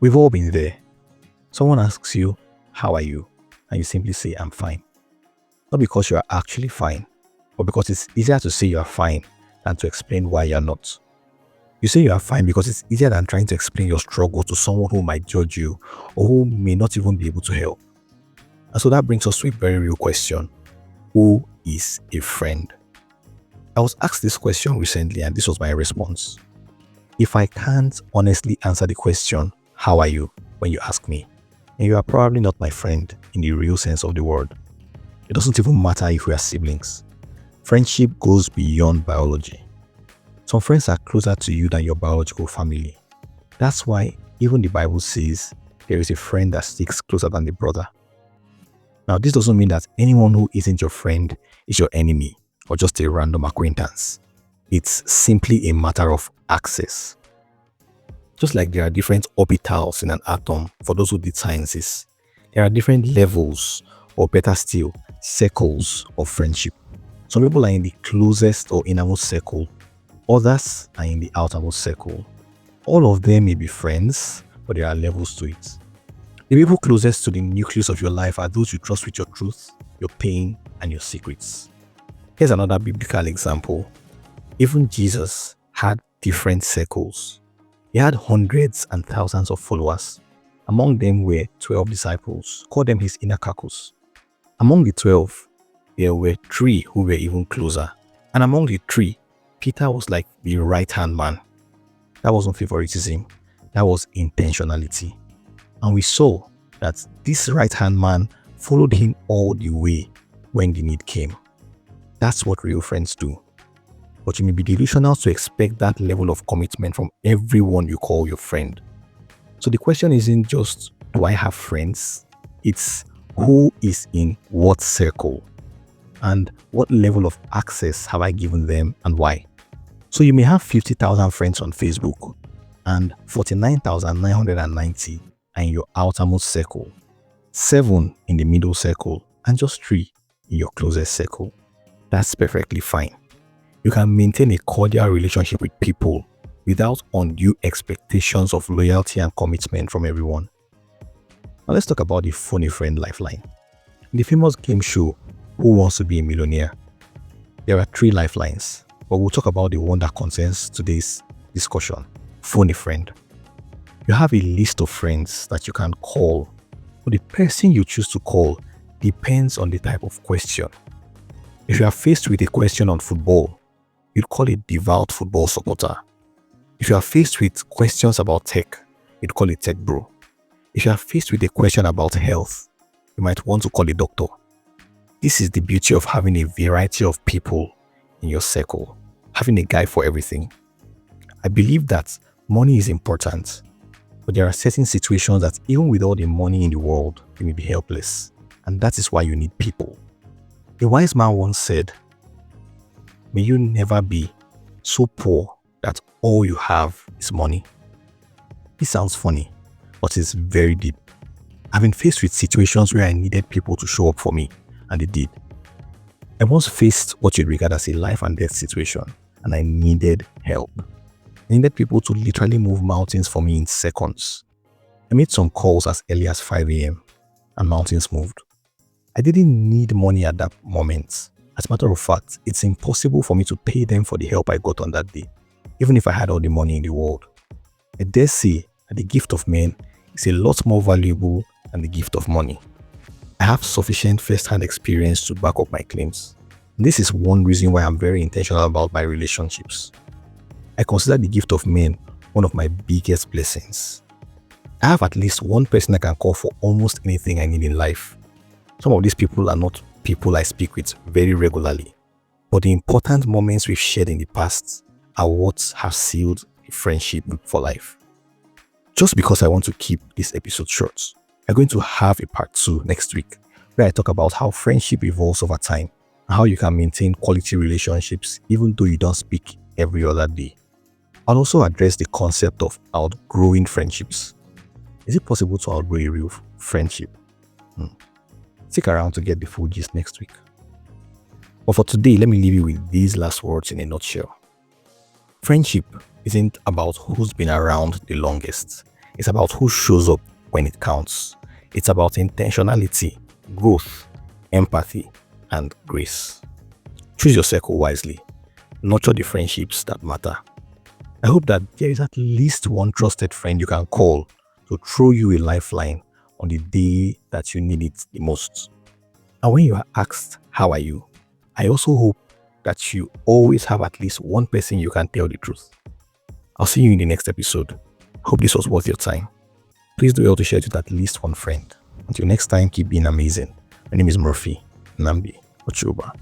We've all been there. Someone asks you, "How are you?" And you simply say, "I'm fine." Not because you are actually fine, but because it's easier to say you are fine than to explain why you're not. You say you are fine because it's easier than trying to explain your struggle to someone who might judge you or who may not even be able to help. And so that brings us to a very real question. Who is a friend? I was asked this question recently and this was my response. If I can't honestly answer the question, "How are you?" when you ask me, then you are probably not my friend in the real sense of the word. It doesn't even matter if we are siblings. Friendship goes beyond biology. Some friends are closer to you than your biological family. That's why even the Bible says there is a friend that sticks closer than the brother. Now, this doesn't mean that anyone who isn't your friend is your enemy or just a random acquaintance. It's simply a matter of access. Just like there are different orbitals in an atom for those who did sciences, there are different levels, or better still, circles of friendship. Some people are in the closest or innermost circle, others are in the outermost circle. All of them may be friends, but there are levels to it. The people closest to the nucleus of your life are those you trust with your truth, your pain, and your secrets. Here's another biblical example. Even Jesus had different circles. He had hundreds and thousands of followers. Among them were 12 disciples, called them his inner caucus. Among the 12, there were 3 who were even closer. And among the 3, Peter was like the right-hand man. That wasn't favoritism, that was intentionality. And we saw that this right-hand man followed him all the way when the need came. That's what real friends do. But you may be delusional to expect that level of commitment from everyone you call your friend. So the question isn't just, do I have friends? It's who is in what circle? And what level of access have I given them and why? So you may have 50,000 friends on Facebook and 49,990 are in your outermost circle, 7 in the middle circle, and just 3 in your closest circle. That's perfectly fine. You can maintain a cordial relationship with people without undue expectations of loyalty and commitment from everyone. Now let's talk about the Phone a Friend lifeline. In the famous game show, Who Wants to Be a Millionaire? There are 3 lifelines, but we'll talk about the one that concerns today's discussion, Phone a Friend. You have a list of friends that you can call, but the person you choose to call depends on the type of question. If you are faced with a question on football, you'd call a devout football supporter. If you are faced with questions about tech, you'd call a tech bro. If you are faced with a question about health, you might want to call a doctor. This is the beauty of having a variety of people in your circle, having a guy for everything. I believe that money is important, but there are certain situations that even with all the money in the world, you may be helpless. And that is why you need people. A wise man once said, "May you never be so poor that all you have is money." This sounds funny, but it's very deep. I've been faced with situations where I needed people to show up for me, and they did. I once faced what you'd regard as a life and death situation, and I needed help. I needed people to literally move mountains for me in seconds. I made some calls as early as 5 a.m. and mountains moved. I didn't need money at that moment. As a matter of fact, it's impossible for me to pay them for the help I got on that day, even if I had all the money in the world. I dare say that the gift of men is a lot more valuable than the gift of money. I have sufficient first-hand experience to back up my claims. And this is one reason why I'm very intentional about my relationships. I consider the gift of men one of my biggest blessings. I have at least one person I can call for almost anything I need in life. Some of these people are not people I speak with very regularly, but the important moments we've shared in the past are what have sealed a friendship for life. Just because I want to keep this episode short, I'm going to have a part 2 next week where I talk about how friendship evolves over time and how you can maintain quality relationships even though you don't speak every other day. I'll also address the concept of outgrowing friendships. Is it possible to outgrow a real friendship? Stick around to get the full gist next week. But for today, let me leave you with these last words in a nutshell. Friendship isn't about who's been around the longest. It's about who shows up when it counts. It's about intentionality, growth, empathy, and grace. Choose your circle wisely. Nurture the friendships that matter. I hope that there is at least one trusted friend you can call to throw you a lifeline on the day that you need it the most. And when you are asked, "How are you?" I also hope that you always have at least one person you can tell the truth. I'll see you in the next episode. Hope this was worth your time. Please do well to share it with at least one friend. Until next time, keep being amazing. My name is Murphy Nambi Ochuba.